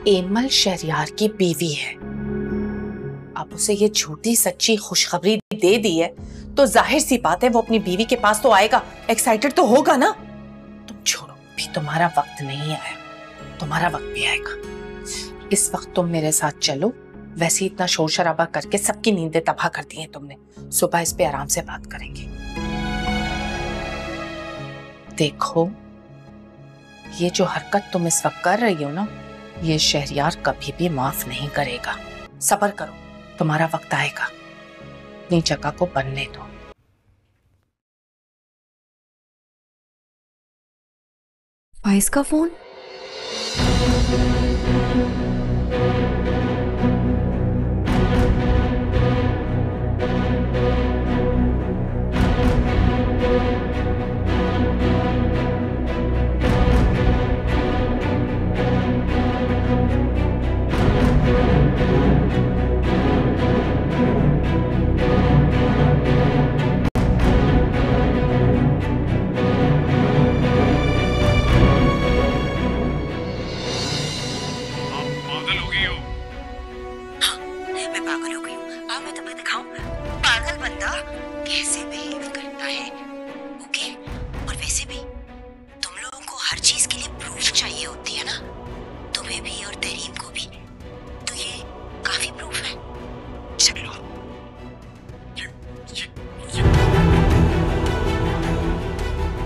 ایمل شہریار کی بیوی ہے، اب اسے یہ جھوٹی سچی خوشخبری دے دی ہے تو ظاہر سی بات ہے وہ اپنی بیوی کے پاس تو آئے گا، ایکسائٹڈ تو ہوگا نا۔ تم چھوڑو، بھی تمہارا وقت نہیں آیا، تمہارا وقت بھی آئے گا۔ اس وقت تم میرے ساتھ چلو، ویسے اتنا شور شرابہ کر کے سب کی نیندیں تباہ کر دی ہیں تم نے، صبح اس پہ آرام سے بات کریں گے۔ دیکھو یہ جو حرکت تم اس وقت کر رہی ہو نا، یہ شہریار کبھی بھی معاف نہیں کرے گا۔ صبر کرو، تمہارا وقت آئے گا، اپنی جگہ کو بننے دو۔ فائز کا فون؟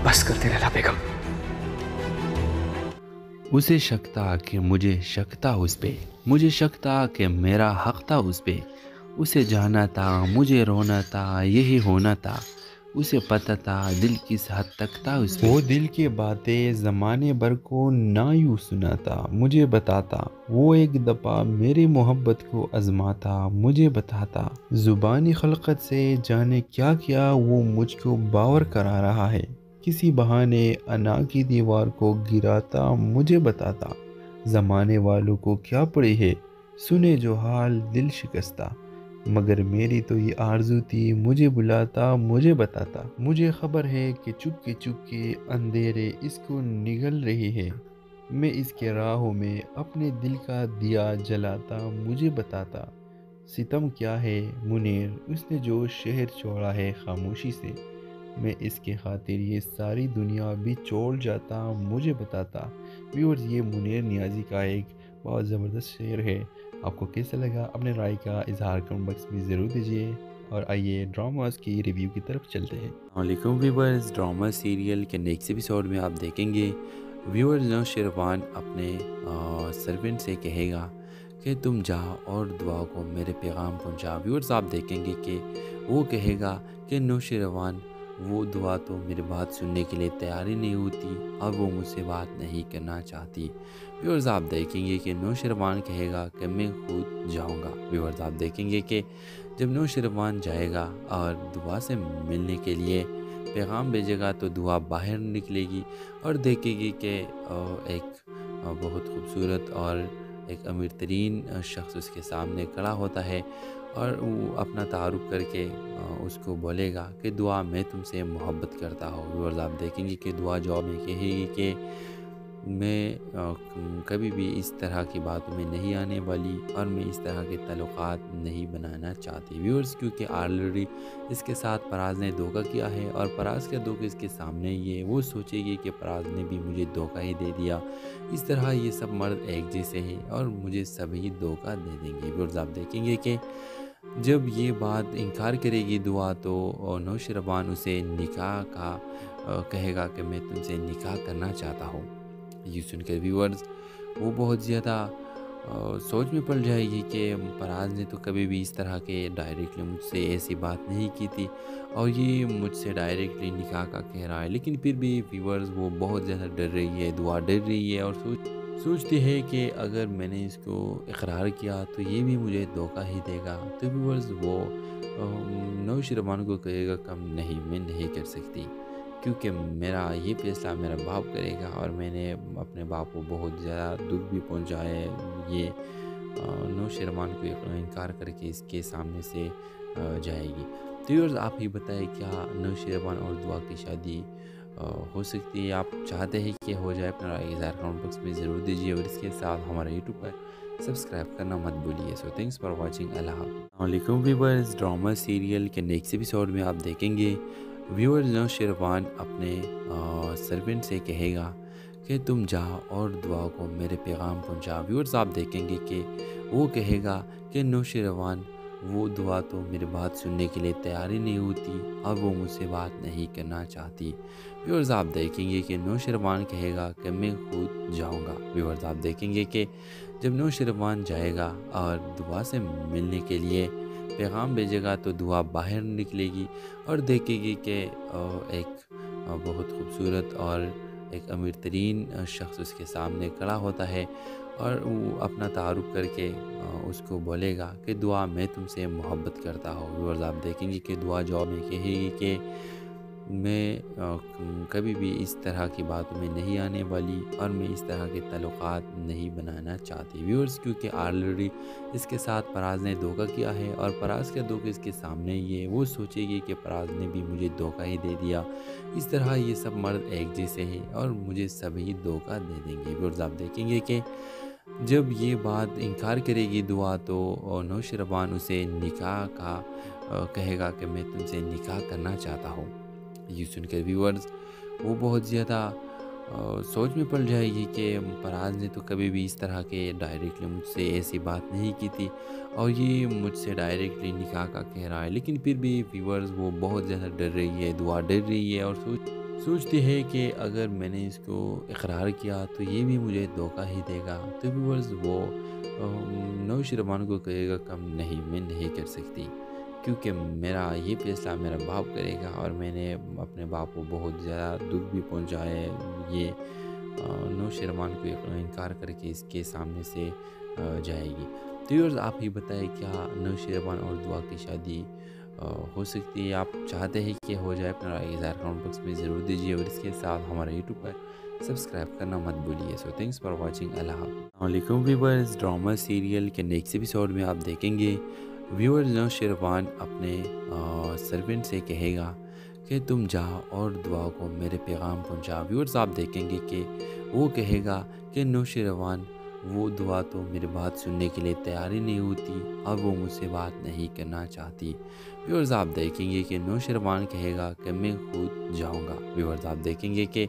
بس کرتے رہنا بیگم۔ اسے شک تھا کہ مجھے شک تھا اس پہ، مجھے شک تھا کہ میرا حق تھا اس پہ، اسے جانا تھا، مجھے رونا تھا، یہی ہونا تھا، اسے پتہ تھا دل کس حد تک تھا اس پہ۔ وہ دل کی باتیں زمانے بھر کو نہ یوں سنا تھا، مجھے بتاتا، وہ ایک دفعہ میری محبت کو آزماتا، مجھے بتاتا، زبانی خلقت سے جانے کیا کیا وہ مجھ کو باور کرا رہا ہے، کسی بہانے انا کی دیوار کو گراتا، مجھے بتاتا، زمانے والوں کو کیا پڑی ہے، سنے جو حال دل شکستہ، مگر میری تو یہ آرزو تھی، مجھے بلاتا، مجھے بتاتا، مجھے خبر ہے کہ چپ کے اندھیرے اس کو نگل رہی ہے، میں اس کے راہوں میں اپنے دل کا دیا جلاتا، مجھے بتاتا، ستم کیا ہے منیر، اس نے جو شہر چھوڑا ہے خاموشی سے، میں اس کے خاطر یہ ساری دنیا بھی چھوڑ جاتا، مجھے بتاتا۔ ویورز، یہ منیر نیازی کا ایک بہت زبردست شعر ہے، آپ کو کیسا لگا اپنے رائے کا اظہار کمنٹ باکس میں ضرور دیجیے، اور آئیے ڈراماز کی ریویو کی طرف چلتے ہیں۔ السلام علیکم ویورز، ڈراما سیریل کے نیکسٹ ایپیسوڈ میں آپ دیکھیں گے ویورز نوشیروان اپنے سرونٹ سے کہے گا کہ تم جا اور دعا کو میرے پیغام پہنچا۔ ویورز، آپ دیکھیں گے کہ وہ کہے گا کہ نوشیروان وہ دعا تو میری بات سننے کے لیے تیاری نہیں ہوتی اور وہ مجھ سے بات نہیں کرنا چاہتی۔ ویورز، آپ دیکھیں گے کہ نوشیروان کہے گا کہ میں خود جاؤں گا۔ ویورز، آپ دیکھیں گے کہ جب نوشیروان جائے گا اور دعا سے ملنے کے لیے پیغام بھیجے گا تو دعا باہر نکلے گی اور دیکھے گی کہ ایک بہت خوبصورت اور ایک امیر ترین شخص اس کے سامنے کھڑا ہوتا ہے، اور وہ اپنا تعارف کر کے اس کو بولے گا کہ دعا میں تم سے محبت کرتا ہوں۔ ویورز، آپ دیکھیں گے کہ دعا جواب میں کہے گی کہ میں کبھی بھی اس طرح کی باتوں میں نہیں آنے والی اور میں اس طرح کے تعلقات نہیں بنانا چاہتی۔ ویورز، کیونکہ آلریڈی اس کے ساتھ پراز نے دھوکہ کیا ہے، اور پراز کا دھوکہ اس کے سامنے یہ وہ سوچے گی کہ پراز نے بھی مجھے دھوکہ ہی دے دیا، اس طرح یہ سب مرد ایک جیسے ہیں اور مجھے سبھی دھوکہ دے دیں گے۔ ویورز، آپ دیکھیں گے کہ جب یہ بات انکار کرے گی دعا تو نوشیروان اسے نکاح کا کہے گا کہ میں تم سے نکاح کرنا چاہتا ہوں۔ یہ سن کر ویورز وہ بہت زیادہ سوچ میں پڑ جائے گی کہ پراز نے تو کبھی بھی اس طرح کے ڈائریکٹلی مجھ سے ایسی بات نہیں کی تھی اور یہ مجھ سے ڈائریکٹلی نکاح کا کہہ رہا ہے، لیکن پھر بھی ویورز وہ بہت زیادہ ڈر رہی ہے، دعا ڈر رہی ہے اور سوچتی ہے کہ اگر میں نے اس کو اقرار کیا تو یہ بھی مجھے دھوکہ ہی دے گا۔ تو ویورز وہ نوشیروان کو کہے گا کہ نہیں، میں نہیں کر سکتی، کیونکہ میرا یہ فیصلہ میرا باپ کرے گا اور میں نے اپنے باپ کو بہت زیادہ دکھ بھی پہنچایا ہے۔ یہ نوشیروان کو انکار کر کے اس کے سامنے سے جائے گی۔ تو ویورز، آپ ہی بتائیں کیا نوشیروان اور دعا کی شادی ہو سکتی ہے آپ چاہتے ہیں کہ ہو جائے، اپنا رائے اظہار کمنٹ باکس میں ضرور دیجیے، اور اس کے ساتھ ہمارا یوٹیوب پر سبسکرائب کرنا مت بھولیے۔ سو تھینکس فار واچنگ، اللہ حافظ۔ السلام علیکم ویورز، ڈرامہ سیریل کے نیکسٹ ایپیسوڈ میں آپ دیکھیں گے ویورز نوشیروان اپنے سرونٹ سے کہے گا کہ تم جا اور دعا کو میرے پیغام پہنچا۔ ویورز آپ دیکھیں گے کہ وہ کہے گا کہ نوشیروان وہ دعا تو میری بات سننے کے لیے تیار ہی نہیں ہوتی اور وہ مجھ سے بات نہیں کرنا چاہتی۔ ویورز آپ دیکھیں گے کہ نوشیروان کہے گا کہ میں خود جاؤں گا۔ ویورز آپ دیکھیں گے کہ جب نوشیروان جائے گا اور دعا سے ملنے کے لیے پیغام بھیجے گا تو دعا باہر نکلے گی اور دیکھے گی کہ ایک بہت خوبصورت اور ایک امیر ترین شخص اس کے سامنے کھڑا ہوتا ہے، اور وہ اپنا تعارف کر کے اس کو بولے گا کہ دعا میں تم سے محبت کرتا ہوں۔ ویورز آپ دیکھیں گے کہ دعا جواب میں کہے گی کہ میں کبھی بھی اس طرح کی باتوں میں نہیں آنے والی اور میں اس طرح کے تعلقات نہیں بنانا چاہتی۔ ویورز کیونکہ آلریڈی اس کے ساتھ پراز نے دھوکہ کیا ہے، اور پراز کا دھوکہ اس کے سامنے ہی ہے، وہ سوچے گی کہ پراز نے بھی مجھے دھوکہ ہی دے دیا، اس طرح یہ سب مرد ایک جیسے ہیں اور مجھے سبھی دھوکہ دے دیں گے۔ ویورز آپ دیکھیں گے کہ جب یہ بات انکار کرے گی دعا تو نوشیروان اسے نکاح کا کہے گا کہ میں تم سے نکاح کرنا چاہتا ہوں۔ یہ سن کر ویورز وہ بہت زیادہ سوچ میں پڑ جائے گی کہ پراز نے تو کبھی بھی اس طرح کے ڈائریکٹلی مجھ سے ایسی بات نہیں کی تھی، اور یہ مجھ سے ڈائریکٹلی نکاح کا کہہ رہا ہے۔ لیکن پھر بھی ویورز وہ بہت زیادہ ڈر رہی ہے، دعا ڈر رہی ہے، اور سوچتی ہے کہ اگر میں نے اس کو اقرار کیا تو یہ بھی مجھے دھوکہ ہی دے گا۔ تو ویورز وہ نوشیروان کو کہے گا کم نہیں، میں نہیں کر سکتی، کیونکہ میرا یہ فیصلہ میرا باپ کرے گا، اور میں نے اپنے باپ کو بہت زیادہ دکھ بھی پہنچایا ہے۔ یہ نوشیروان کو انکار کر کے اس کے سامنے سے جائے گی۔ تو ویورز آپ ہی بتائیں کیا نوشیروان اور دعا کی شادی ہو سکتی ہے؟ آپ چاہتے ہیں کہ ہو جائے، اپنا رائے اظہار کمنٹ باکس میں ضرور دیجیے، اور اس کے ساتھ ہمارا یوٹیوب پر سبسکرائب کرنا مت بھولیے۔ سو تھینکس فار واچنگ، اللہ حافظ۔ السلام علیکم ویورز، ڈرامہ سیریل کے نیکسٹ ایپیسوڈ میں آپ دیکھیں گے ویورز نوشیروان اپنے سرونٹ سے کہے گا کہ تم جا اور دعا کو میرے پیغام پہنچا۔ ویورز آپ دیکھیں گے کہ وہ کہے گا کہ نوشیروان وہ دعا تو میری بات سننے کے لیے تیار ہی نہیں ہوتی اور وہ مجھ سے بات نہیں کرنا چاہتی۔ ویورز آپ دیکھیں گے کہ نوشیروان کہے گا کہ میں خود جاؤں گا۔ ویورز آپ دیکھیں گے کہ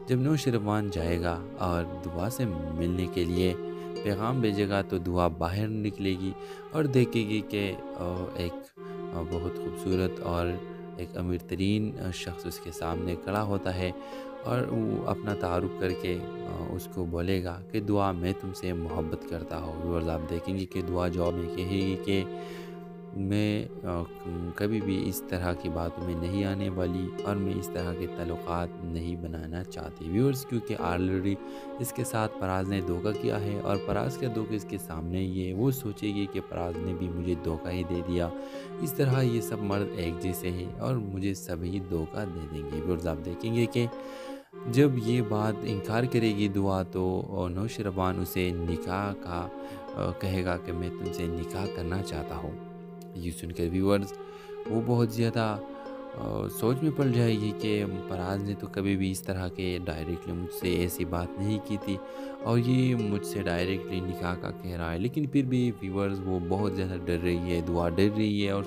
جب نوشیروان جائے گا اور دعا سے ملنے کے لیے پیغام بھیجے گا تو دعا باہر نکلے گی اور دیکھے گی کہ ایک بہت خوبصورت اور ایک امیر ترین شخص اس کے سامنے کھڑا ہوتا ہے، اور وہ اپنا تعارف کر کے اس کو بولے گا کہ دعا میں تم سے محبت کرتا ہوں۔ ویورز آپ دیکھیں گے کہ دعا جواب میں کہے گی کہ میں کبھی بھی اس طرح کی باتوں میں نہیں آنے والی اور میں اس طرح کے تعلقات نہیں بنانا چاہتی۔ ویورز کیونکہ آلریڈی اس کے ساتھ پراز نے دھوکہ کیا ہے، اور پراز کا دھوکہ اس کے سامنے ہی ہے، وہ سوچے گی کہ پراز نے بھی مجھے دھوکہ ہی دے دیا، اس طرح یہ سب مرد ایک جیسے ہیں اور مجھے سبھی دھوکہ دے دیں گے۔ ویورز آپ دیکھیں گے کہ جب یہ بات انکار کرے گی دعا تو نوشیروان اسے نکاح کا کہے گا کہ میں تم سے نکاح کرنا چاہتا ہوں۔ یہ سن کر ویورز وہ بہت زیادہ سوچ میں پڑ جائے گی کہ پراز نے تو کبھی بھی اس طرح کے ڈائریکٹلی مجھ سے ایسی بات نہیں کی تھی، اور یہ مجھ سے ڈائریکٹلی نکاح کا کہہ رہا ہے۔ لیکن پھر بھی ویورز وہ بہت زیادہ ڈر رہی ہے، دعا ڈر رہی ہے، اور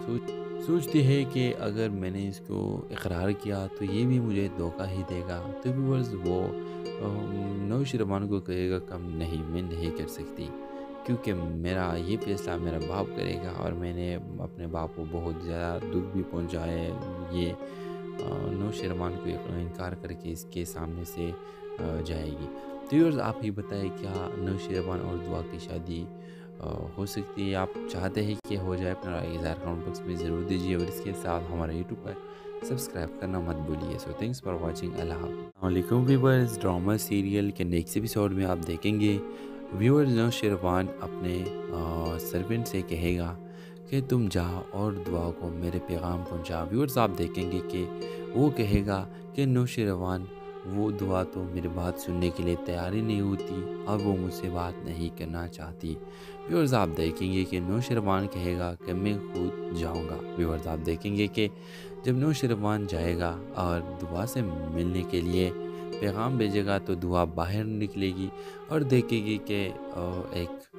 سوچتی ہے کہ اگر میں نے اس کو اقرار کیا تو یہ بھی مجھے دھوکہ ہی دے گا۔ تو ویورز وہ نوشیروان کو کہے گا کم نہیں، میں نہیں کر سکتی، کیونکہ میرا یہ فیصلہ میرا باپ کرے گا، اور میں نے اپنے باپ کو بہت زیادہ دکھ بھی پہنچایا ہے۔ یہ نوشیروان کو انکار کر کے اس کے سامنے سے جائے گی۔ تو ویورز آپ ہی بتائیں کیا نوشیروان اور دعا کی شادی ہو سکتی ہے؟ آپ چاہتے ہیں کہ ہو جائے، اپنا رائے اظہار کمنٹ باکس میں ضرور دیجیے، اور اس کے ساتھ ہمارا یوٹیوب پر سبسکرائب کرنا مت بھولیے۔ سو تھینکس فار واچنگ، اللہ حافظ۔ السلام علیکم ویورز، ڈرامہ سیریل کے نیکسٹ ایپیسوڈ میں آپ دیکھیں گے ویورز نوشیروان اپنے سرونٹ سے کہے گا کہ تم جا اور دعا کو میرے پیغام پہنچا۔ ویورز آپ دیکھیں گے کہ وہ کہے گا کہ نوشیروان وہ دعا تو میری بات سننے کے لیے تیار ہی نہیں ہوتی اور وہ مجھ سے بات نہیں کرنا چاہتی۔ ویورز آپ دیکھیں گے کہ نوشروان کہے گا کہ میں خود جاؤں گا۔ ویورز آپ دیکھیں گے کہ جب نوشروان جائے گا اور دعا سے ملنے کے لیے پیغام بھیجے گا تو دعا باہر نکلے گی اور دیکھے گی کہ ایک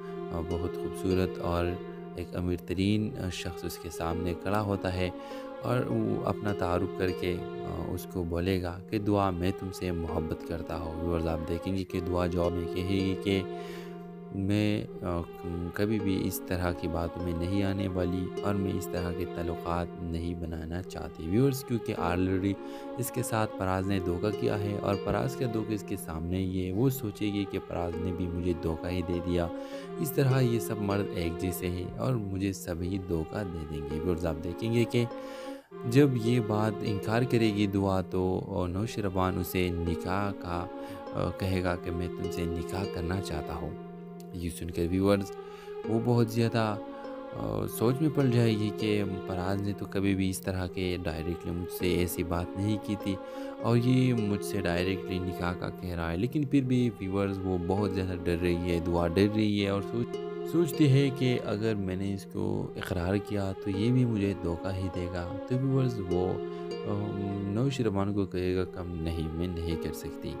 بہت خوبصورت اور ایک امیر ترین شخص اس کے سامنے کھڑا ہوتا ہے اور وہ اپنا تعارف کر کے اس کو بولے گا کہ دعا میں تم سے محبت کرتا ہوں۔ ویورز آپ دیکھیں گے کہ دعا جواب میں کہے گی کہ میں کبھی بھی اس طرح کی باتوں میں نہیں آنے والی اور میں اس طرح کے تعلقات نہیں بنانا چاہتی۔ ویورز کیونکہ آلریڈی اس کے ساتھ پراز نے دھوکہ کیا ہے اور پراز کا دھوکہ اس کے سامنے یہ وہ سوچے گی کہ پراز نے بھی مجھے دھوکہ ہی دے دیا، اس طرح یہ سب مرد ایک جیسے ہیں اور مجھے سبھی دھوکہ دے دیں گے۔ ویورز آپ دیکھیں گے کہ جب یہ بات انکار کرے گی دعا تو نوشروان اسے نکاح کا کہے گا کہ میں تم سے نکاح کرنا چاہتا ہوں۔ یہ سن کر ویورز وہ بہت زیادہ سوچ میں پڑ جائے گی کہ پراز نے تو کبھی بھی اس طرح کے ڈائریکٹلی مجھ سے ایسی بات نہیں کی تھی اور یہ مجھ سے ڈائریکٹلی نکاح کا کہہ رہا ہے، لیکن پھر بھی ویورز وہ بہت زیادہ ڈر رہی ہے، دعا ڈر رہی ہے اور سوچتی ہے کہ اگر میں نے اس کو اقرار کیا تو یہ بھی مجھے دھوکہ ہی دے گا۔ تو ویورز وہ نوشروان کو کہے گا کم نہیں، میں نہیں کر سکتی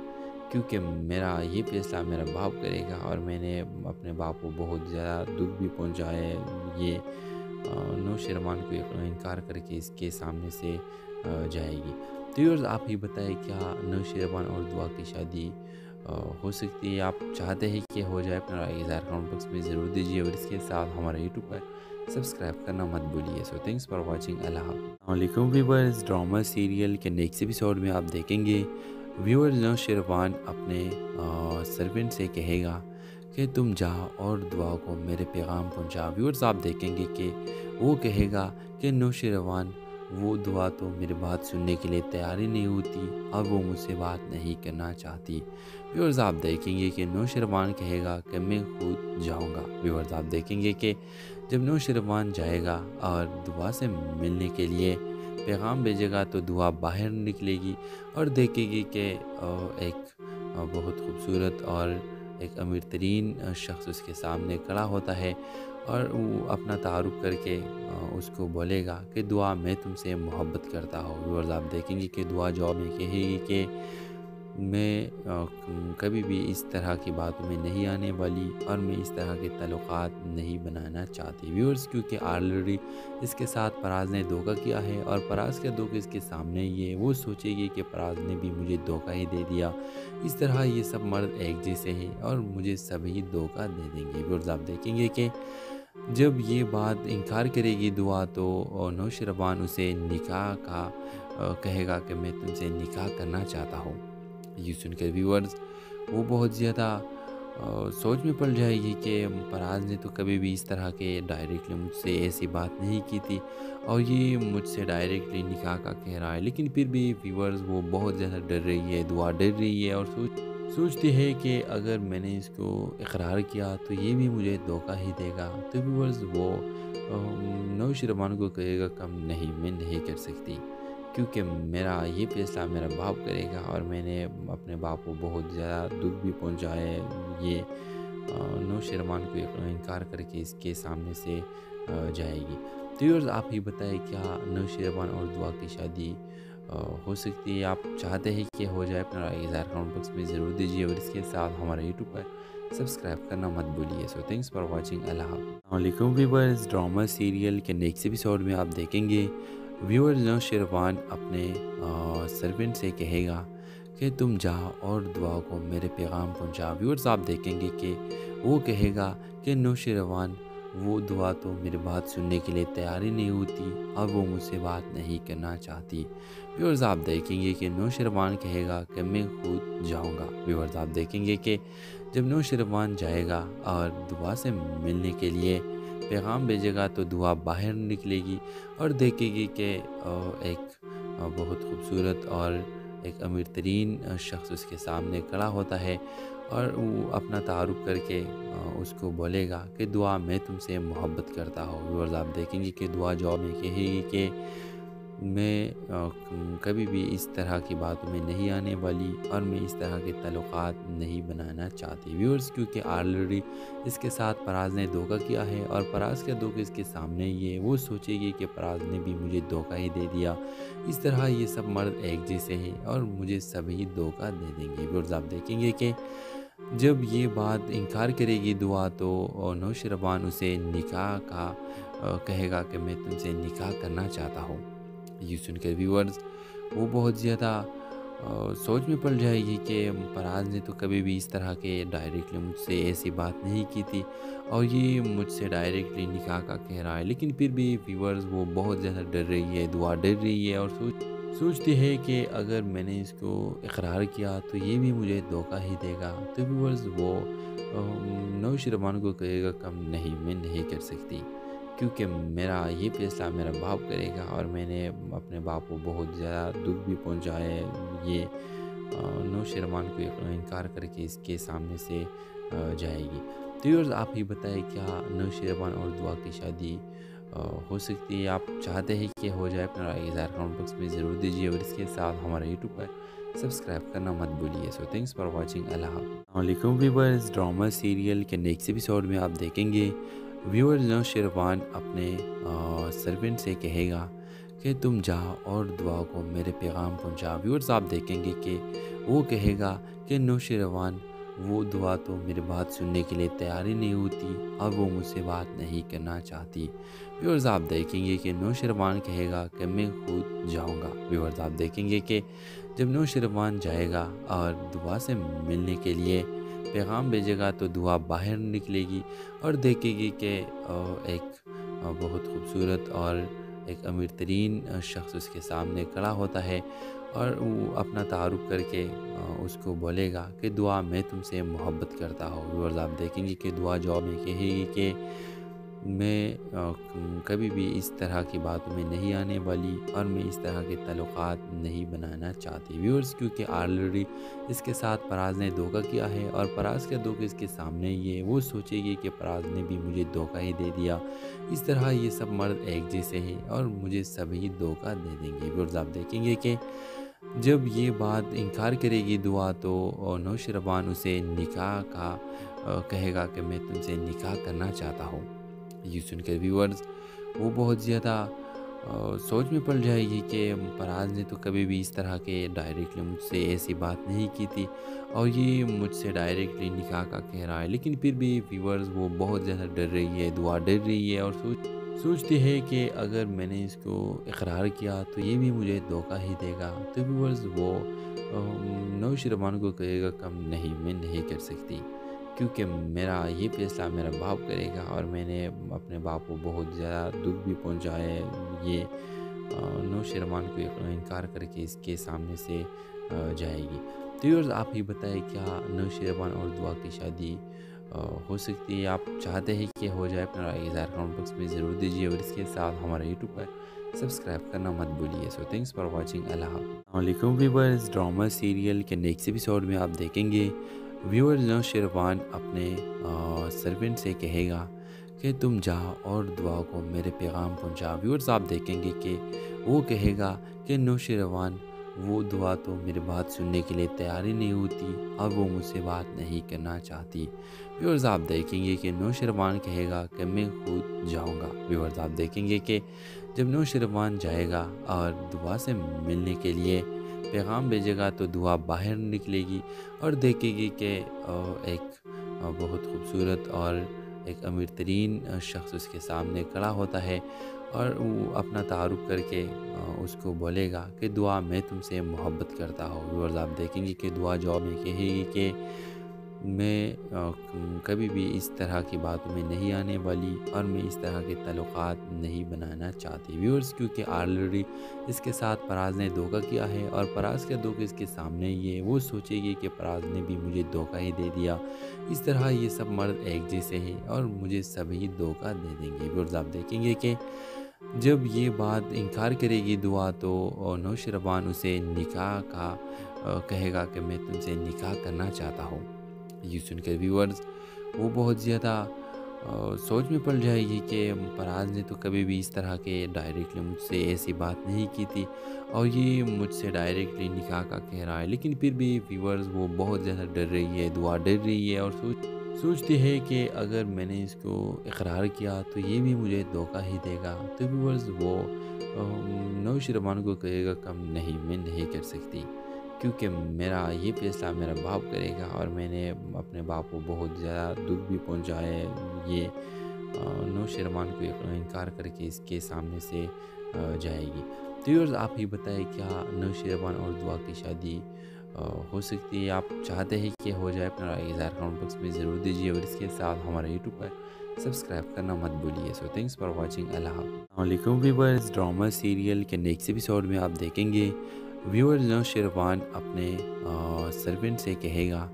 کیونکہ میرا یہ فیصلہ میرا باپ کرے گا اور میں نے اپنے باپ کو بہت زیادہ دکھ بھی پہنچایا ہے۔ یہ نوشروان کو انکار کر کے اس کے سامنے سے جائے گی۔ تو ویورز آپ ہی بتائیں کیا نوشروان اور دعا کی شادی ہو سکتی ہے؟ آپ چاہتے ہیں کہ ہو جائے؟ اپنا رائے اظہار کمنٹ باکس میں ضرور دیجیے اور اس کے ساتھ ہمارے یوٹیوب پر سبسکرائب کرنا مت بھولیے۔ سو تھینکس فار واچنگ۔ اللہ حافظ۔ السلام علیکم ویورز، ڈرامہ سیریل کے نیکسٹ ایپیسوڈ میں آپ دیکھیں گے ویورز نوشروان اپنے سرونٹ سے کہے گا کہ تم جا اور دعا کو میرے پیغام پہنچا۔ ویورز آپ دیکھیں گے کہ وہ کہے گا کہ نوشروان وہ دعا تو میری بات سننے کے لیے تیار ہی نہیں ہوتی اور وہ مجھ سے بات نہیں کرنا چاہتی۔ ویورز آپ دیکھیں گے کہ نوشروان کہے گا کہ میں خود جاؤں گا۔ ویورز آپ دیکھیں گے کہ جب نوشروان جائے گا اور دعا سے ملنے کے لیے پیغام بھیجے گا تو دعا باہر نکلے گی اور دیکھے گی کہ ایک بہت خوبصورت اور ایک امیر ترین شخص اس کے سامنے کھڑا ہوتا ہے اور وہ اپنا تعارف کر کے اس کو بولے گا کہ دعا میں تم سے محبت کرتا ہوں۔ ویورز آپ دیکھیں گے کہ دعا جواب میں کہے گی کہ میں کبھی بھی اس طرح کی باتوں میں نہیں آنے والی اور میں اس طرح کے تعلقات نہیں بنانا چاہتی۔ ویورز کیونکہ آلریڈی اس کے ساتھ پراز نے دھوکہ کیا ہے اور پراز کا دھوکہ اس کے سامنے یہ وہ سوچے گی کہ پراز نے بھی مجھے دھوکہ ہی دے دیا، اس طرح یہ سب مرد ایک جیسے ہیں اور مجھے سبھی دھوکہ دے دیں گے۔ ویورز آپ دیکھیں گے کہ جب یہ بات انکار کرے گی دعا تو نوشروان اسے نکاح کا کہے گا کہ میں تم سے نکاح کرنا چاہتا ہوں۔ یہ سن کر ویورز وہ بہت زیادہ سوچ میں پڑ جائے گی کہ پراز نے تو کبھی بھی اس طرح کے ڈائریکٹلی مجھ سے ایسی بات نہیں کی تھی اور یہ مجھ سے ڈائریکٹلی نکاح کا کہہ رہا ہے، لیکن پھر بھی ویورز وہ بہت زیادہ ڈر رہی ہے، دعا ڈر رہی ہے اور سوچتی ہے کہ اگر میں نے اس کو اقرار کیا تو یہ بھی مجھے دھوکہ ہی دے گا۔ تو ویورز وہ نوشروان کو کہے گا کم نہیں، میں نہیں کر سکتی کیونکہ میرا یہ فیصلہ میرا باپ کرے گا اور میں نے اپنے باپ کو بہت زیادہ دکھ بھی پہنچایا ہے۔ یہ نوشروان کو انکار کر کے اس کے سامنے سے جائے گی۔ تو ویورز آپ ہی بتائیں کیا نوشروان اور دعا کی شادی ہو سکتی ہے؟ آپ چاہتے ہیں کہ ہو جائے؟ اپنا رائے اظہار کمنٹ باکس میں ضرور دیجیے اور اس کے ساتھ ہمارے یوٹیوب پر سبسکرائب کرنا مت بھولیے۔ سو تھینکس فار واچنگ۔ اللہ حافظ۔ السلام علیکم ویورز، ڈرامہ سیریل کے نیکسٹ ایپیسوڈ میں آپ دیکھیں گے ویورز نوشروان اپنے سرونٹ سے کہے گا کہ تم جا اور دعا کو میرے پیغام پہنچا۔ ویورز آپ دیکھیں گے کہ وہ کہے گا کہ نوشروان وہ دعا تو میری بات سننے کے لیے تیار ہی نہیں ہوتی اور وہ مجھ سے بات نہیں کرنا چاہتی۔ ویورز آپ دیکھیں گے کہ نوشروان کہے گا کہ میں خود جاؤں گا۔ ویورز آپ دیکھیں گے کہ جب نوشروان جائے گا اور دعا سے ملنے کے لیے پیغام بھیجے گا تو دعا باہر نکلے گی اور دیکھے گی کہ ایک بہت خوبصورت اور ایک امیر ترین شخص اس کے سامنے کھڑا ہوتا ہے اور وہ اپنا تعارف کر کے اس کو بولے گا کہ دعا میں تم سے محبت کرتا ہوں۔ ویورز آپ دیکھیں گے کہ دعا جواب میں کہے گی کہ میں کبھی بھی اس طرح کی باتوں میں نہیں آنے والی اور میں اس طرح کے تعلقات نہیں بنانا چاہتی ویورز، کیونکہ آلریڈی اس کے ساتھ فراز نے دھوکہ کیا ہے اور فراز کا دھوکہ اس کے سامنے یہ وہ سوچے گی کہ فراز نے بھی مجھے دھوکہ ہی دے دیا، اس طرح یہ سب مرد ایک جیسے ہیں اور مجھے سبھی دھوکہ دے دیں گے ویورز۔ آپ دیکھیں گے کہ جب یہ بات انکار کرے گی دعا تو نوشیروان اسے نکاح کا کہے گا کہ میں تم سے نکاح کرنا چاہتا ہوں۔ یہ سن کر ویورز وہ بہت زیادہ سوچ میں پڑ جائے گی کہ فراز نے تو کبھی بھی اس طرح کے ڈائریکٹلی مجھ سے ایسی بات نہیں کی تھی اور یہ مجھ سے ڈائریکٹلی نکاح کا کہہ رہا ہے، لیکن پھر بھی ویورز وہ بہت زیادہ ڈر رہی ہے، دعا ڈر رہی ہے اور سوچتی ہے کہ اگر میں نے اس کو اقرار کیا تو یہ بھی مجھے دھوکہ ہی دے گا۔ تو ویورز وہ نوشیروان کو کہے گا کم نہیں، میں نہیں کر سکتی، کیونکہ میرا یہ فیصلہ میرا باپ کرے گا اور میں نے اپنے باپ کو بہت زیادہ دکھ بھی پہنچایا ہے۔ یہ نوشیروان کو انکار کر کے اس کے سامنے سے جائے گی۔ تو ویورز آپ ہی بتائیں کیا نوشیروان اور دعا کی شادی ہو سکتی ہے؟ آپ چاہتے ہیں کہ ہو جائے؟ اپنا رائے اظہار کمنٹ باکس میں ضرور دیجیے اور اس کے ساتھ ہمارا یوٹیوب پر سبسکرائب کرنا مت بھولیے۔ سو تھینکس فار واچنگ۔ اللہ حافظ۔ السلام علیکم ویورز، ڈرامہ سیریل کے نیکسٹ ایپیسوڈ میں آپ دیکھیں گے ویورز نوشیروان اپنے سرونٹ سے کہے گا کہ تم جا اور دعا کو میرے پیغام پہنچا۔ ویورز آپ دیکھیں گے کہ وہ کہے گا کہ نوشیروان وہ دعا تو میری بات سننے کے لیے تیار ہی نہیں ہوتی اور وہ مجھ سے بات نہیں کرنا چاہتی۔ ویورز آپ دیکھیں گے کہ نوشیروان کہے گا کہ میں خود جاؤں گا۔ ویورز آپ دیکھیں گے کہ جب نوشیروان جائے گا اور دعا سے ملنے کے لیے پیغام بھیجے گا تو دعا باہر نکلے گی اور دیکھے گی کہ ایک بہت خوبصورت اور ایک امیر ترین شخص اس کے سامنے کھڑا ہوتا ہے اور وہ اپنا تعارف کر کے اس کو بولے گا کہ دعا میں تم سے محبت کرتا ہوں۔ ویورز آپ دیکھیں گے کہ دعا جواب میں کہے گی کہ میں کبھی بھی اس طرح کی باتوں میں نہیں آنے والی اور میں اس طرح کے تعلقات نہیں بنانا چاہتی ویورز، کیونکہ آلریڈی اس کے ساتھ فراز نے دھوکہ کیا ہے اور فراز کا دھوکہ اس کے سامنے یہ وہ سوچے گی کہ فراز نے بھی مجھے دھوکہ ہی دے دیا، اس طرح یہ سب مرد ایک جیسے ہیں اور مجھے سبھی دھوکہ دے دیں گے ویورز۔ آپ دیکھیں گے کہ جب یہ بات انکار کرے گی دعا تو نوشیروان اسے نکاح کا کہے گا کہ میں تم سے نکاح کرنا چاہتا ہوں۔ یہ سن کر ویورز وہ بہت زیادہ سوچ میں پڑ جائے گی کہ فراز نے تو کبھی بھی اس طرح کے ڈائریکٹلی مجھ سے ایسی بات نہیں کی تھی اور یہ مجھ سے ڈائریکٹلی نکاح کا کہہ رہا ہے، لیکن پھر بھی ویورز وہ بہت زیادہ ڈر رہی ہے، دعا ڈر رہی ہے اور سوچتی ہے کہ اگر میں نے اس کو اقرار کیا تو یہ بھی مجھے دھوکہ ہی دے گا۔ تو ویورز وہ نوشیروان کو کہے گا کم نہیں، میں نہیں کر سکتی، کیونکہ میرا یہ فیصلہ میرا باپ کرے گا اور میں نے اپنے باپ کو بہت زیادہ دکھ بھی پہنچایا ہے۔ یہ نوشیروان کو انکار کر کے اس کے سامنے سے جائے گی۔ تو ویورز آپ ہی بتائیں کیا نوشیروان اور دعا کی شادی ہو سکتی ہے؟ آپ چاہتے ہیں کہ ہو جائے؟ اپنا رائے اظہار کمنٹ باکس میں ضرور دیجیے اور اس کے ساتھ ہمارا یوٹیوب پر سبسکرائب کرنا مت بھولیے۔ سو تھینکس فار واچنگ۔ اللہ حافظ۔ السلام علیکم ویورز، ڈرامہ سیریل کے نیکسٹ ایپیسوڈ میں آپ دیکھیں گے ویورز نوشیروان اپنے سرونٹ سے کہے گا کہ تم جا اور دعا کو میرے پیغام پہنچا۔ ویورز آپ دیکھیں گے کہ وہ کہے گا کہ نوشیروان وہ دعا تو میری بات سننے کے لیے تیار ہی نہیں ہوتی اور وہ مجھ سے بات نہیں کرنا چاہتی۔ ویورز آپ دیکھیں گے کہ نوشیروان کہے گا کہ میں خود جاؤں گا۔ ویورز آپ دیکھیں گے کہ جب نوشیروان جائے گا اور دعا سے ملنے کے لیے پیغام بھیجے گا تو دعا باہر نکلے گی اور دیکھے گی کہ ایک بہت خوبصورت اور ایک امیر ترین شخص اس کے سامنے کھڑا ہوتا ہے اور وہ اپنا تعارف کر کے اس کو بولے گا کہ دعا میں تم سے محبت کرتا ہوں۔ ویورز آپ دیکھیں گے کہ دعا جواب میں کہے گی کہ میں کبھی بھی اس طرح کی باتوں میں نہیں آنے والی اور میں اس طرح کے تعلقات نہیں بنانا چاہتی ویورز، کیونکہ آلریڈی اس کے ساتھ فراز نے دھوکہ کیا ہے اور فراز کا دھوکہ اس کے سامنے یہ وہ سوچے گی کہ فراز نے بھی مجھے دھوکہ ہی دے دیا، اس طرح یہ سب مرد ایک جیسے ہیں اور مجھے سبھی دھوکہ دے دیں گے ویورز۔ آپ دیکھیں گے کہ جب یہ بات انکار کرے گی دعا تو نوشیروان اسے نکاح کا کہے گا کہ میں تم سے نکاح کرنا چاہتا ہوں۔ یہ سن کر ویورز وہ بہت زیادہ سوچ میں پڑ جائے گی کہ فراز نے تو کبھی بھی اس طرح کے ڈائریکٹلی مجھ سے ایسی بات نہیں کی تھی اور یہ مجھ سے ڈائریکٹلی نکاح کا کہہ رہا ہے، لیکن پھر بھی ویورز وہ بہت زیادہ ڈر رہی ہے، دعا ڈر رہی ہے اور سوچتی ہے کہ اگر میں نے اس کو اقرار کیا تو یہ بھی مجھے دھوکہ ہی دے گا۔ تو ویورز وہ نوشیروان کو کہے گا کم نہیں، میں نہیں کر سکتی، کیونکہ میرا یہ فیصلہ میرا باپ کرے گا اور میں نے اپنے باپ کو بہت زیادہ دکھ بھی پہنچا ہے۔ یہ نوشیروان کو انکار کر کے اس کے سامنے سے جائے گی۔ تو ویورز آپ ہی بتائیں کیا نوشیروان اور دعا کی شادی ہو سکتی ہے؟ آپ چاہتے ہیں کہ ہو جائے؟ اپنا رائے اظہار کمنٹ باکس میں ضرور دیجیے اور اس کے ساتھ ہمارے یوٹیوب پر سبسکرائب کرنا مت بھولیے۔ سو تھینکس فار واچنگ۔ اللہ حافظ۔ السلام علیکم ویورز، ڈرامہ سیریل کے نیکسٹ ایپیسوڈ میں آپ دیکھیں گے ویورز نوشیروان اپنے سرونٹ سے کہے گا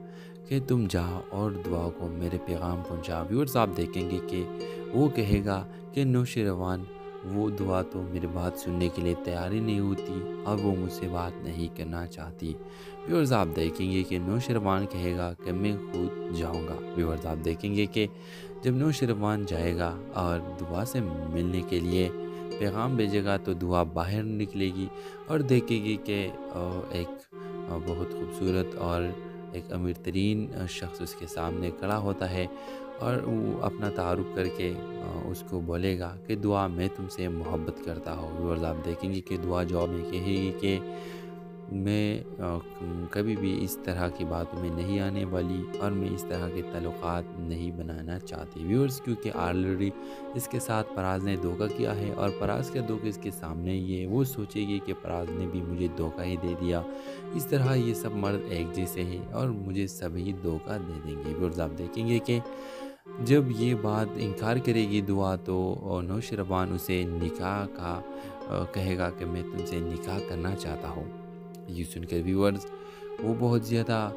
کہ تم جا اور دعا کو میرے پیغام پہنچا۔ ویورز آپ دیکھیں گے کہ وہ کہے گا کہ نوشیروان وہ دعا تو میری بات سننے کے لیے تیار ہی نہیں ہوتی اور وہ مجھ سے بات نہیں کرنا چاہتی۔ ویورز آپ دیکھیں گے کہ نوشیروان کہے گا کہ میں خود جاؤں گا۔ ویورز آپ دیکھیں گے کہ جب نوشیروان جائے گا اور دعا سے ملنے کے لیے پیغام بھیجے گا تو دعا باہر نکلے گی اور دیکھے گی کہ ایک بہت خوبصورت اور ایک امیر ترین شخص اس کے سامنے کھڑا ہوتا ہے اور وہ اپنا تعارف کر کے اس کو بولے گا کہ دعا میں تم سے محبت کرتا ہوں۔ ویورز آپ دیکھیں گے کہ دعا جواب میں کہے گی کہ میں کبھی بھی اس طرح کی باتوں میں نہیں آنے والی اور میں اس طرح کے تعلقات نہیں بنانا چاہتی۔ ویورز کیونکہ آلریڈی اس کے ساتھ فراز نے دھوکہ کیا ہے اور فراز کا دھوکہ اس کے سامنے ہی ہے، وہ سوچے گی کہ فراز نے بھی مجھے دھوکہ ہی دے دیا، اس طرح یہ سب مرد ایک جیسے ہیں اور مجھے سبھی دھوکہ دے دیں گے۔ ویورز آپ دیکھیں گے کہ جب یہ بات انکار کرے گی دعا تو نوشیروان اسے نکاح کا کہے گا کہ میں تم سے نکاح کرنا چاہتا ہوں۔ یہ سن کر ویورز وہ بہت زیادہ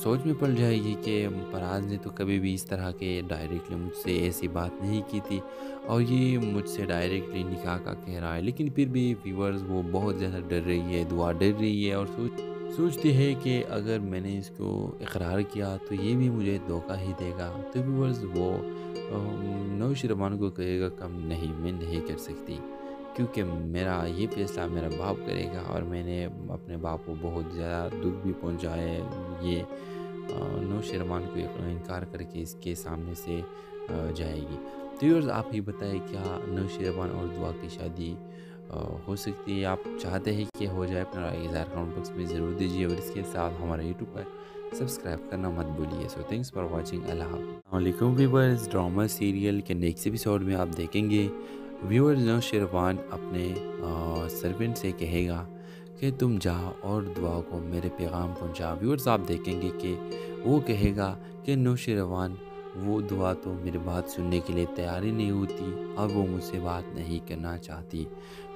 سوچ میں پڑ جائے گی کہ فراز نے تو کبھی بھی اس طرح کے ڈائریکٹلی مجھ سے ایسی بات نہیں کی تھی اور یہ مجھ سے ڈائریکٹلی نکاح کا کہہ رہا ہے، لیکن پھر بھی ویورز وہ بہت زیادہ ڈر رہی ہے، دعا ڈر رہی ہے اور سوچتی ہے کہ اگر میں نے اس کو اقرار کیا تو یہ بھی مجھے دھوکہ ہی دے گا۔ تو ویورز وہ نوشیروان کو کہے گا کم نہیں، میں نہیں کر سکتی، کیونکہ میرا یہ فیصلہ میرا باپ کرے گا اور میں نے اپنے باپ کو بہت زیادہ دکھ بھی پہنچا ہے۔ یہ نوشیروان کو انکار کر کے اس کے سامنے سے جائے گی۔ تو ویورز آپ ہی بتائیں کیا نوشیروان اور دعا کی شادی ہو سکتی ہے؟ آپ چاہتے ہیں کہ ہو جائے؟ اپنا رائے اظہار کمنٹ باکس میں ضرور دیجیے اور اس کے ساتھ ہمارے یوٹیوب پر سبسکرائب کرنا مت بھولیے۔ سو تھینکس فار واچنگ۔ اللہ حافظ۔ السلام علیکم ویورز، ڈرامہ سیریل کے نیکسٹ ایپیسوڈ میں آپ دیکھیں گے ویورز نوشیروان اپنے سرونٹ سے کہے گا کہ تم جا اور دعا کو میرے پیغام پہنچا۔ ویورز آپ دیکھیں گے کہ وہ کہے گا کہ نوشیروان وہ دعا تو میری بات سننے کے لیے تیار ہی نہیں ہوتی اور وہ مجھ سے بات نہیں کرنا چاہتی۔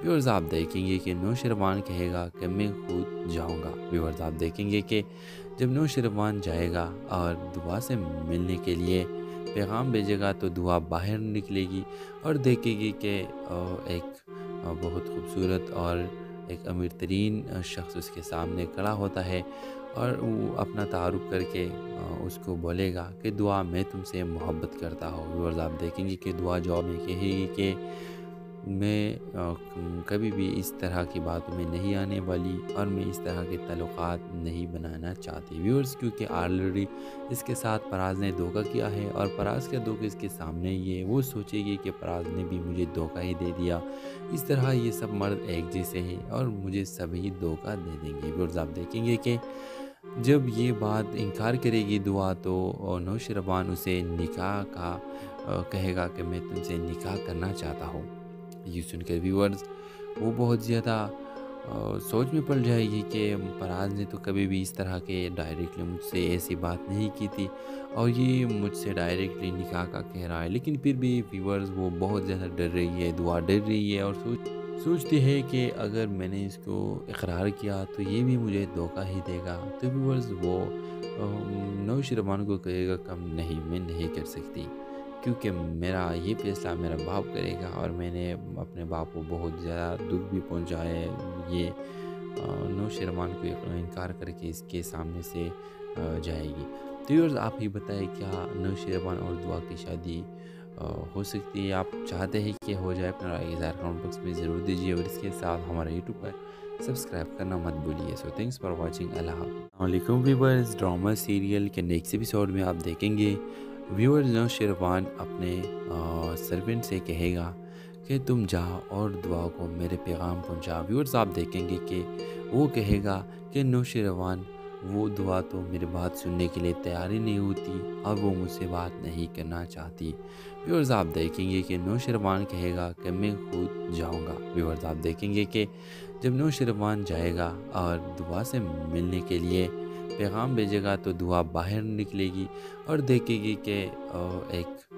ویورز آپ دیکھیں گے کہ نوشیروان کہے گا کہ میں خود جاؤں گا۔ ویورز آپ دیکھیں گے کہ جب نوشیروان جائے گا اور دعا سے ملنے کے لیے پیغام بھیجے گا تو دعا باہر نکلے گی اور دیکھے گی کہ ایک بہت خوبصورت اور ایک امیر ترین شخص اس کے سامنے کھڑا ہوتا ہے اور وہ اپنا تعارف کر کے اس کو بولے گا کہ دعا میں تم سے محبت کرتا ہوں۔ ویورز آپ دیکھیں گے کہ دعا جواب میں کہے گی کہ میں کبھی بھی اس طرح کی باتوں میں نہیں آنے والی اور میں اس طرح کے تعلقات نہیں بنانا چاہتی۔ ویورز کیونکہ آلریڈی اس کے ساتھ فراز نے دھوکہ کیا ہے اور فراز کا دھوکہ اس کے سامنے ہی ہے، وہ سوچے گی کہ فراز نے بھی مجھے دھوکہ ہی دے دیا، اس طرح یہ سب مرد ایک جیسے ہیں اور مجھے سبھی دھوکہ دے دیں گے۔ ویورز آپ دیکھیں گے کہ جب یہ بات انکار کرے گی دعا تو نوشیروان اسے نکاح کا کہے گا کہ میں تم سے نکاح کرنا چاہتا ہوں۔ یہ سن کر ویورز وہ بہت زیادہ سوچ میں پڑ جائے گی کہ فراز نے تو کبھی بھی اس طرح کے ڈائریکٹلی مجھ سے ایسی بات نہیں کی تھی اور یہ مجھ سے ڈائریکٹلی نکاح کا کہہ رہا ہے، لیکن پھر بھی ویورز وہ بہت زیادہ ڈر رہی ہے، دعا ڈر رہی ہے اور سوچتی ہے کہ اگر میں نے اس کو اقرار کیا تو یہ بھی مجھے دھوکہ ہی دے گا۔ تو ویورز وہ نوشیروان کو کہے گا کم نہیں، میں نہیں کر سکتی، کیونکہ میرا یہ فیصلہ میرا باپ کرے گا اور میں نے اپنے باپ کو بہت زیادہ دکھ بھی پہنچا ہے۔ یہ نوشیروان کو انکار کر کے اس کے سامنے سے جائے گی۔ تو ویورز آپ ہی بتائیں کیا نوشیروان اور دعا کی شادی ہو سکتی ہے؟ آپ چاہتے ہیں کہ ہو جائے؟ اپنا رائے اظہار کمنٹ باکس میں ضرور دیجیے اور اس کے ساتھ ہمارا یوٹیوب پر سبسکرائب کرنا مت بھولیے۔ سو تھینکس فار واچنگ، اللہ حافظ۔ السلام علیکم ویورز، ڈرامہ سیریل کے نیکسٹ ایپیسوڈ میں آپ دیکھیں گے ویورز نوشیروان اپنے سرونٹ سے کہے گا کہ تم جا اور دعا کو میرے پیغام پہنچا۔ ویورز آپ دیکھیں گے کہ وہ کہے گا کہ نوشیروان وہ دعا تو میری بات سننے کے لیے تیار ہی نہیں ہوتی اور وہ مجھ سے بات نہیں کرنا چاہتی۔ ویورز آپ دیکھیں گے کہ نوشیروان کہے گا کہ میں خود جاؤں گا۔ ویورز آپ دیکھیں گے کہ جب نوشیروان جائے گا اور دعا سے ملنے کے لیے پیغام بھیجے گا تو دعا باہر نکلے گی اور دیکھے گی کہ ایک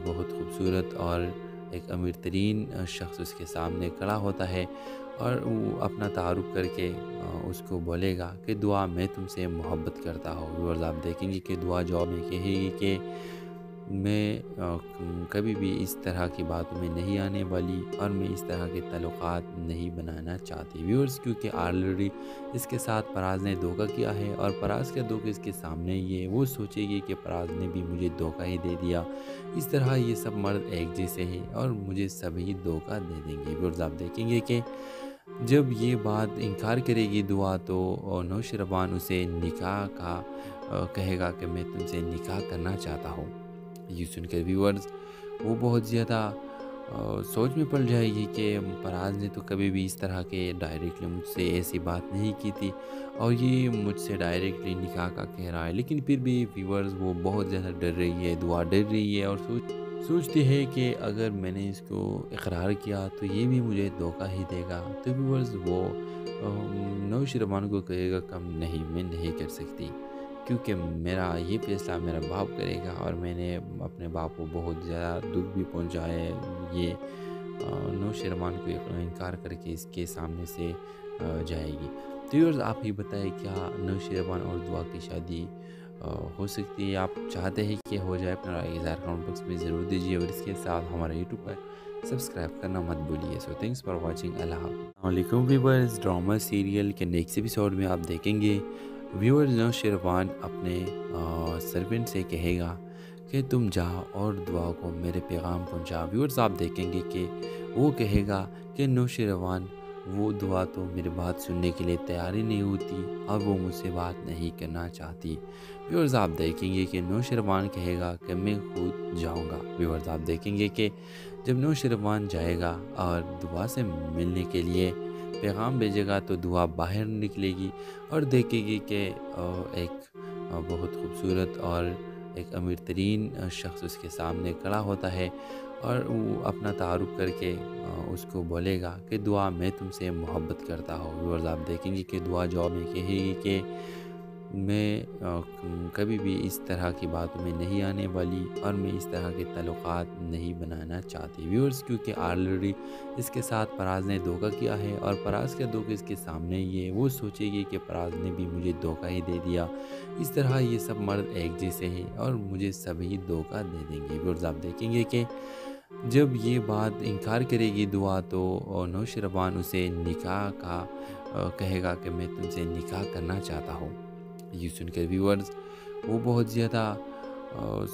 بہت خوبصورت اور ایک امیر ترین شخص اس کے سامنے کھڑا ہوتا ہے اور وہ اپنا تعارف کر کے اس کو بولے گا کہ دعا میں تم سے محبت کرتا ہوں۔ ویورز آپ دیکھیں گے کہ دعا جواب میں کہے گی کہ میں کبھی بھی اس طرح کی باتوں میں نہیں آنے والی اور میں اس طرح کے تعلقات نہیں بنانا چاہتی۔ ویورز کیونکہ آلریڈی اس کے ساتھ پراز نے دھوکہ کیا ہے اور پراز کا دھوکہ اس کے سامنے ہی ہے، وہ سوچے گی کہ پراز نے بھی مجھے دھوکہ ہی دے دیا، اس طرح یہ سب مرد ایک جیسے ہیں اور مجھے سبھی دھوکہ دے دیں گے۔ ویورز آپ دیکھیں گے کہ جب یہ بات انکار کرے گی دعا تو نوشیروان اسے نکاح کا کہے گا کہ میں تم سے نکاح کرنا چاہتا ہوں۔ یہ سن کر ویورز وہ بہت زیادہ سوچ میں پڑ جائے گی کہ پراز نے تو کبھی بھی اس طرح کے ڈائریکٹلی مجھ سے ایسی بات نہیں کی تھی اور یہ مجھ سے ڈائریکٹلی نکاح کا کہہ رہا ہے، لیکن پھر بھی ویورز وہ بہت زیادہ ڈر رہی ہے، دعا ڈر رہی ہے اور سوچتی ہے کہ اگر میں نے اس کو اقرار کیا تو یہ بھی مجھے دھوکہ ہی دے گا۔ تو ویورز وہ نوشیروان کو کہے گا کم نہیں، میں نہیں کر سکتی کیونکہ میرا یہ فیصلہ میرا باپ کرے گا اور میں نے اپنے باپ کو بہت زیادہ دکھ بھی پہنچا ہے۔ یہ نوشیروان کو انکار کر کے اس کے سامنے سے جائے گی۔ تو ویورز آپ ہی بتائیں کیا نوشیروان اور دعا کی شادی ہو سکتی ہے؟ آپ چاہتے ہیں کہ ہو جائے؟ اپنا رائے اظہار کمنٹ باکس میں ضرور دیجیے اور اس کے ساتھ ہمارا یوٹیوب پر سبسکرائب کرنا مت بھولیے۔ سو تھینکس فار واچنگ، اللہ حافظ۔ السلام علیکم ویورز، ڈرامہ سیریل کے نیکسٹ ایپیسوڈ میں آپ دیکھیں گے ویورز نوشیروان اپنے سرونٹ سے کہے گا کہ تم جا اور دعا کو میرے پیغام پہنچا۔ ویورز آپ دیکھیں گے کہ وہ کہے گا کہ نوشیروان وہ دعا تو میری بات سننے کے لیے تیار ہی نہیں ہوتی اور وہ مجھ سے بات نہیں کرنا چاہتی۔ ویورز آپ دیکھیں گے کہ نوشیروان کہے گا کہ میں خود جاؤں گا۔ ویورز آپ دیکھیں گے کہ جب نوشیروان جائے گا اور دعا سے ملنے کے لیے پیغام بھیجے گا تو دعا باہر نکلے گی اور دیکھے گی کہ ایک بہت خوبصورت اور ایک امیر ترین شخص اس کے سامنے کھڑا ہوتا ہے اور وہ اپنا تعارف کر کے اس کو بولے گا کہ دعا میں تم سے محبت کرتا ہوں۔ ویورز آپ دیکھیں گے کہ دعا جواب میں کہے گی کہ میں کبھی بھی اس طرح کی باتوں میں نہیں آنے والی اور میں اس طرح کے تعلقات نہیں بنانا چاہتی۔ ویورز کیونکہ آلریڈی اس کے ساتھ پراز نے دھوکہ کیا ہے اور پراز کا دھوکہ اس کے سامنے ہی ہے، وہ سوچے گی کہ پراز نے بھی مجھے دھوکہ ہی دے دیا، اس طرح یہ سب مرد ایک جیسے ہیں اور مجھے سبھی دھوکہ دے دیں گے۔ ویورز آپ دیکھیں گے کہ جب یہ بات انکار کرے گی دعا تو نوشیروان اسے نکاح کا کہے گا کہ میں تم سے نکاح کرنا چاہتا ہوں۔ یہ سن کر ویورز وہ بہت زیادہ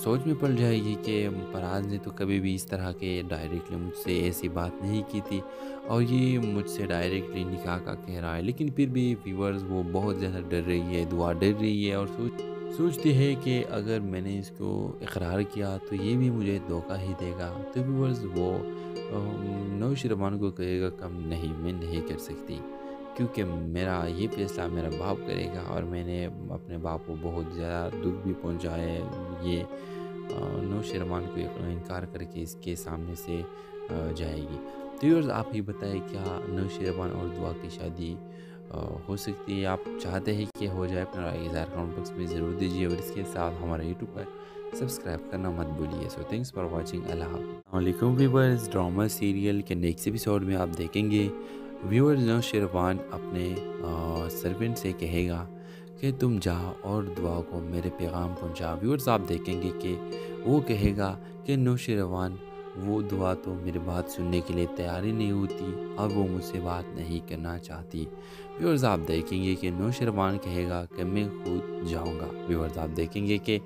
سوچ میں پڑ جائے گی کہ پراز نے تو کبھی بھی اس طرح کے ڈائریکٹلی مجھ سے ایسی بات نہیں کی تھی اور یہ مجھ سے ڈائریکٹلی نکاح کا کہہ رہا ہے، لیکن پھر بھی ویورز وہ بہت زیادہ ڈر رہی ہے، دعا ڈر رہی ہے اور سوچتی ہے کہ اگر میں نے اس کو اقرار کیا تو یہ بھی مجھے دھوکہ ہی دے گا۔ تو ویورز وہ نوشیروان کو کہے گا کم نہیں، میں نہیں کر سکتی کیونکہ میرا یہ فیصلہ میرا باپ کرے گا اور میں نے اپنے باپ کو بہت زیادہ دکھ بھی پہنچا ہے۔ یہ نوشیروان کو انکار کر کے اس کے سامنے سے جائے گی۔ تو ویورز آپ ہی بتائیں کیا نوشیروان اور دعا کی شادی ہو سکتی ہے؟ آپ چاہتے ہیں کہ ہو جائے؟ اپنا رائے اظہار کمنٹ باکس میں ضرور دیجیے اور اس کے ساتھ ہمارا یوٹیوب پر سبسکرائب کرنا مت بھولیے۔ سو تھینکس فار واچنگ، اللہ حافظ۔ السلام علیکم ویورز، ڈرامہ سیریل کے نیکسٹ ایپیسوڈ میں آپ دیکھیں گے ویورز نوشیروان اپنے سرونٹ سے کہے گا کہ تم جا اور دعا کو میرے پیغام پہنچا۔ ویورز آپ دیکھیں گے کہ وہ کہے گا کہ نوشیروان وہ دعا تو میری بات سننے کے لیے تیار ہی نہیں ہوتی اور وہ مجھ سے بات نہیں کرنا چاہتی۔ ویورز آپ دیکھیں گے کہ نوشروان کہے گا کہ میں خود جاؤں گا۔ ویورز آپ دیکھیں گے کہ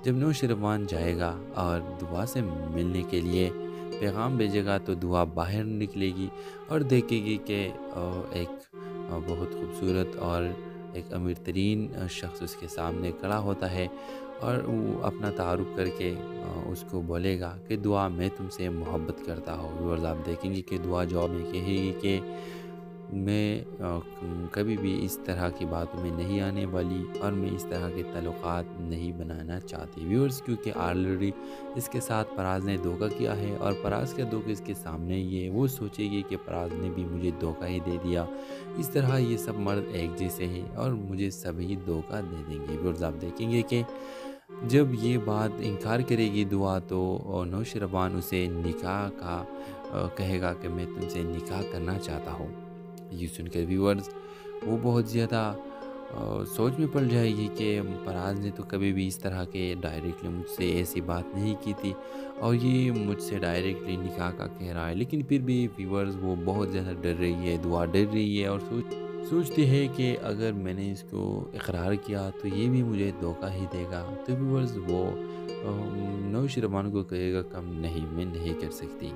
جب نوشروان جائے گا اور دعا سے ملنے کے لیے پیغام بھیجے گا تو دعا باہر نکلے گی اور دیکھے گی کہ ایک بہت خوبصورت اور ایک امیر ترین شخص اس کے سامنے کھڑا ہوتا ہے اور وہ اپنا تعارف کر کے اس کو بولے گا کہ دعا میں تم سے محبت کرتا ہوں۔ ویورز آپ دیکھیں گے کہ دعا جواب میں کہے گی کہ میں کبھی بھی اس طرح کی باتوں میں نہیں آنے والی اور میں اس طرح کے تعلقات نہیں بنانا چاہتی۔ ویورز کیونکہ آلریڈی اس کے ساتھ پراز نے دھوکہ کیا ہے اور پراز کا دھوکہ اس کے سامنے ہی ہے، وہ سوچے گی کہ پراز نے بھی مجھے دھوکہ ہی دے دیا، اس طرح یہ سب مرد ایک جیسے ہیں اور مجھے سبھی دھوکہ دے دیں گے۔ ویورز آپ دیکھیں گے کہ جب یہ بات انکار کرے گی دعا تو نوشروان اسے نکاح کا کہے گا کہ میں تم سے نکاح کرنا چاہتا ہوں۔ یہ سن کر ویورز وہ بہت زیادہ سوچ میں پڑ جائے گی کہ پراز نے تو کبھی بھی اس طرح کے ڈائریکٹلی مجھ سے ایسی بات نہیں کی تھی اور یہ مجھ سے ڈائریکٹلی نکاح کا کہہ رہا ہے، لیکن پھر بھی ویورز وہ بہت زیادہ ڈر رہی ہے، دعا ڈر رہی ہے اور سوچتی ہے کہ اگر میں نے اس کو اقرار کیا تو یہ بھی مجھے دھوکہ ہی دے گا۔ تو ویورز وہ نوشروان کو کہے گا کم نہیں، میں نہیں کر سکتی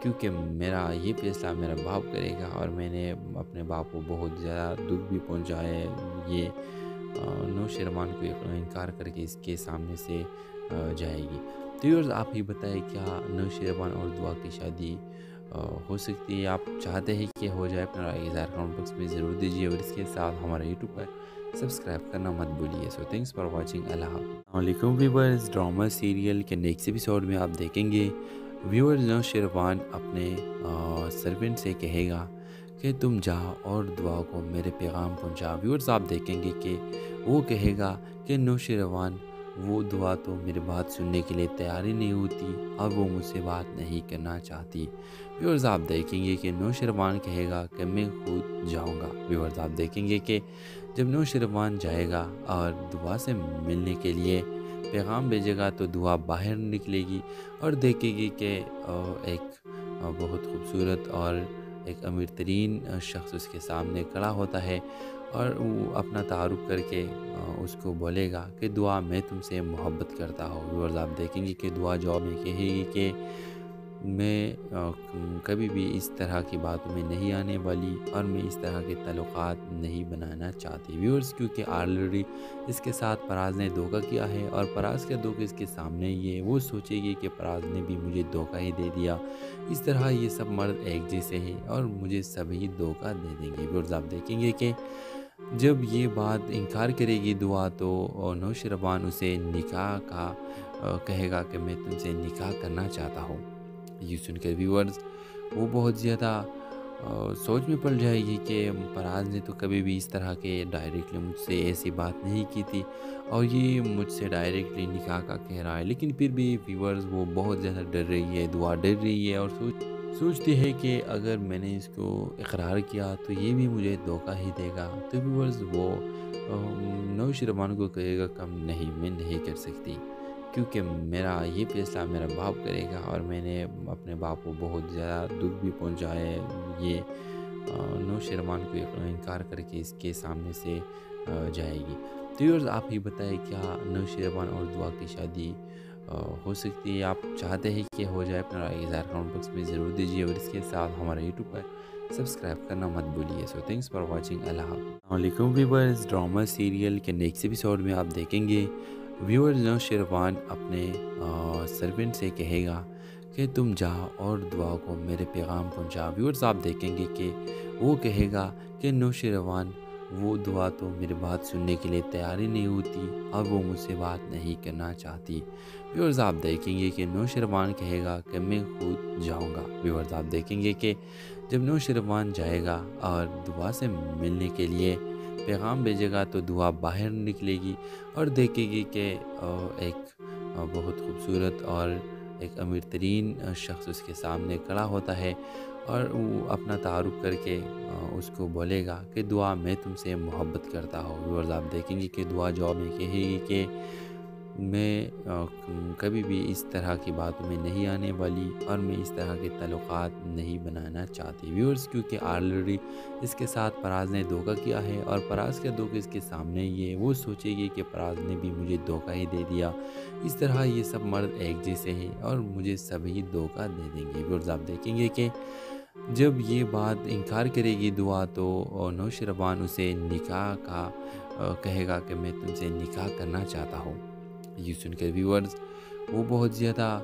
کیونکہ میرا یہ فیصلہ میرا باپ کرے گا اور میں نے اپنے باپ کو بہت زیادہ دکھ بھی پہنچا ہے۔ یہ نوشروان کو انکار کر کے اس کے سامنے سے جائے گی۔ تو ویورز آپ ہی بتائیں کیا نوشروان اور دعا کی شادی ہو سکتی ہے؟ آپ چاہتے ہیں کہ ہو جائے؟ اپنا رائے اظہار کمنٹ باکس میں ضرور دیجیے اور اس کے ساتھ ہمارا یوٹیوب پر سبسکرائب کرنا مت بھولیے۔ سو تھینکس فار واچنگ۔ اللہ حافظ۔ السلام علیکم ویورز، ڈرامہ سیریل کے نیکسٹ ایپیسوڈ میں آپ دیکھیں گے ویورز نوشروان اپنے سرونٹ سے کہے گا کہ تم جا اور دعا کو میرے پیغام پہنچا۔ ویورز آپ دیکھیں گے کہ وہ کہے گا کہ نوشروان وہ دعا تو میری بات سننے کے لیے تیار ہی نہیں ہوتی اور وہ مجھ سے بات نہیں کرنا چاہتی۔ ویورز آپ دیکھیں گے کہ نوشروان کہے گا کہ میں خود جاؤں گا۔ ویورز آپ دیکھیں گے کہ جب نوشروان جائے گا اور دعا سے ملنے کے لیے پیغام بھیجے گا تو دعا باہر نکلے گی اور دیکھے گی کہ ایک بہت خوبصورت اور ایک امیر ترین شخص اس کے سامنے کھڑا ہوتا ہے اور وہ اپنا تعارف کر کے اس کو بولے گا کہ دعا میں تم سے محبت کرتا ہوں۔ ویورز آپ دیکھیں گے کہ دعا جواب میں کہے گی کہ میں کبھی بھی اس طرح کی باتوں میں نہیں آنے والی اور میں اس طرح کے تعلقات نہیں بنانا چاہتی۔ ویورز کیونکہ آلریڈی اس کے ساتھ پراز نے دھوکہ کیا ہے اور پراز کا دھوکہ اس کے سامنے ہی ہے، وہ سوچے گی کہ پراز نے بھی مجھے دھوکہ ہی دے دیا، اس طرح یہ سب مرد ایک جیسے ہیں اور مجھے سبھی دھوکہ دے دیں گے۔ ویورز آپ دیکھیں گے کہ جب یہ بات انکار کرے گی دعا تو نوشروان اسے نکاح کا کہے گا کہ میں تم سے نکاح کرنا چاہتا ہوں۔ یہ سن کر ویورز وہ بہت زیادہ سوچ میں پڑ جائے گی کہ پراز نے تو کبھی بھی اس طرح کے ڈائریکٹلی مجھ سے ایسی بات نہیں کی تھی اور یہ مجھ سے ڈائریکٹلی نکاح کا کہہ رہا ہے، لیکن پھر بھی ویورز وہ بہت زیادہ ڈر رہی ہے، دعا ڈر رہی ہے اور سوچتی ہے کہ اگر میں نے اس کو اقرار کیا تو یہ بھی مجھے دھوکہ ہی دے گا۔ تو ویورز وہ نوشروان کو کہے گا کم نہیں، میں نہیں کر سکتی کیونکہ میرا یہ فیصلہ میرا باپ کرے گا اور میں نے اپنے باپ کو بہت زیادہ دکھ بھی پہنچا ہے۔ یہ نوشروان کو انکار کر کے اس کے سامنے سے جائے گی۔ تو ویورز آپ ہی بتائیں کیا نوشروان اور دعا کی شادی ہو سکتی ہے؟ آپ چاہتے ہیں کہ ہو جائے؟ اپنا رائے اظہار کمنٹ باکس میں ضرور دیجیے اور اس کے ساتھ ہمارا یوٹیوب پر سبسکرائب کرنا مت بھولیے۔ سو تھینکس فار واچنگ۔ اللہ حافظ۔ السلام علیکم ویورز، ڈرامہ سیریل کے نیکسٹ ایپیسوڈ میں آپ دیکھیں گے ویورز نوشروان اپنے سرونٹ سے کہے گا کہ تم جا اور دعا کو میرے پیغام پہنچا۔ ویورز آپ دیکھیں گے کہ وہ کہے گا کہ نوشروان وہ دعا تو میری بات سننے کے لیے تیار ہی نہیں ہوتی اور وہ مجھ سے بات نہیں کرنا چاہتی۔ ویورز آپ دیکھیں گے کہ نوشروان کہے گا کہ میں خود جاؤں گا۔ ویورز آپ دیکھیں گے کہ جب نوشروان جائے گا اور دعا سے ملنے کے لیے پیغام بھیجے گا تو دعا باہر نکلے گی اور دیکھے گی کہ ایک بہت خوبصورت اور ایک امیر ترین شخص اس کے سامنے کھڑا ہوتا ہے اور وہ اپنا تعارف کر کے اس کو بولے گا کہ دعا میں تم سے محبت کرتا ہوں۔ ویورز آپ دیکھیں گے کہ دعا جواب میں کہے گی کہ میں کبھی بھی اس طرح کی باتوں میں نہیں آنے والی اور میں اس طرح کے تعلقات نہیں بنانا چاہتی ویورز، کیونکہ آلریڈی اس کے ساتھ فراز نے دھوکہ کیا ہے اور فراز کا دھوکہ اس کے سامنے ہی ہے۔ وہ سوچے گی کہ فراز نے بھی مجھے دھوکہ ہی دے دیا، اس طرح یہ سب مرد ایک جیسے ہیں اور مجھے سبھی دھوکہ دے دیں گے۔ ویورز آپ دیکھیں گے کہ جب یہ بات انکار کرے گی دعا تو نوشروان اسے نکاح کا کہے گا کہ میں تم سے نکاح کرنا چاہتا ہوں۔ یہ سن کر ویورز وہ بہت زیادہ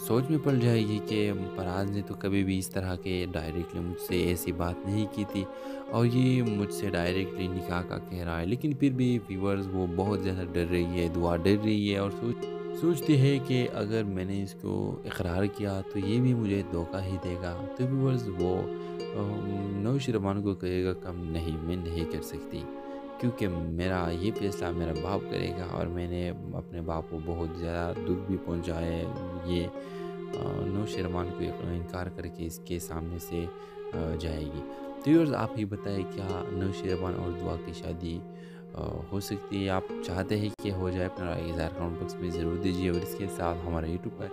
سوچ میں پڑ جائے گی کہ فراز نے تو کبھی بھی اس طرح کے ڈائریکٹلی مجھ سے ایسی بات نہیں کی تھی اور یہ مجھ سے ڈائریکٹلی نکاح کا کہہ رہا ہے۔ لیکن پھر بھی ویورز وہ بہت زیادہ ڈر رہی ہے، دعا ڈر رہی ہے اور سوچتی ہے کہ اگر میں نے اس کو اقرار کیا تو یہ بھی مجھے دھوکہ ہی دے گا۔ تو ویورز وہ نوشروان کو کہے گا کم نہیں، میں نہیں کر سکتی، کیونکہ میرا یہ فیصلہ میرا باپ کرے گا اور میں نے اپنے باپ کو بہت زیادہ دکھ بھی پہنچایا ہے۔ یہ نوشروان کو انکار کر کے اس کے سامنے سے جائے گی۔ تو ویورز آپ ہی بتائیں کیا نوشروان اور دعا کی شادی ہو سکتی ہے؟ آپ چاہتے ہیں کہ ہو جائے؟ اپنا رائے اظہار کمنٹ باکس میں ضرور دیجیے اور اس کے ساتھ ہمارا یوٹیوب پر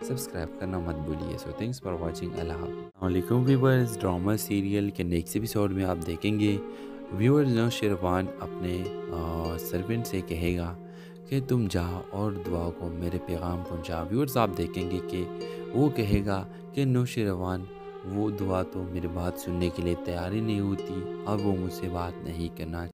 سبسکرائب کرنا مت بھولیے۔ سو تھینکس فار واچنگ۔ اللہ حافظ۔ السلام علیکم ویورز، ڈرامہ سیریل کے نیکسٹ ایپیسوڈ میں آپ دیکھیں گے ویورز نوشروان اپنے سرونٹ سے کہے گا کہ تم جا اور دعا کو میرے پیغام پہنچا۔ ویورز آپ دیکھیں گے کہ وہ کہے گا کہ نوشروان وہ دعا تو میری بات سننے کے لیے تیار ہی نہیں ہوتی اور وہ مجھ سے بات نہیں کرنا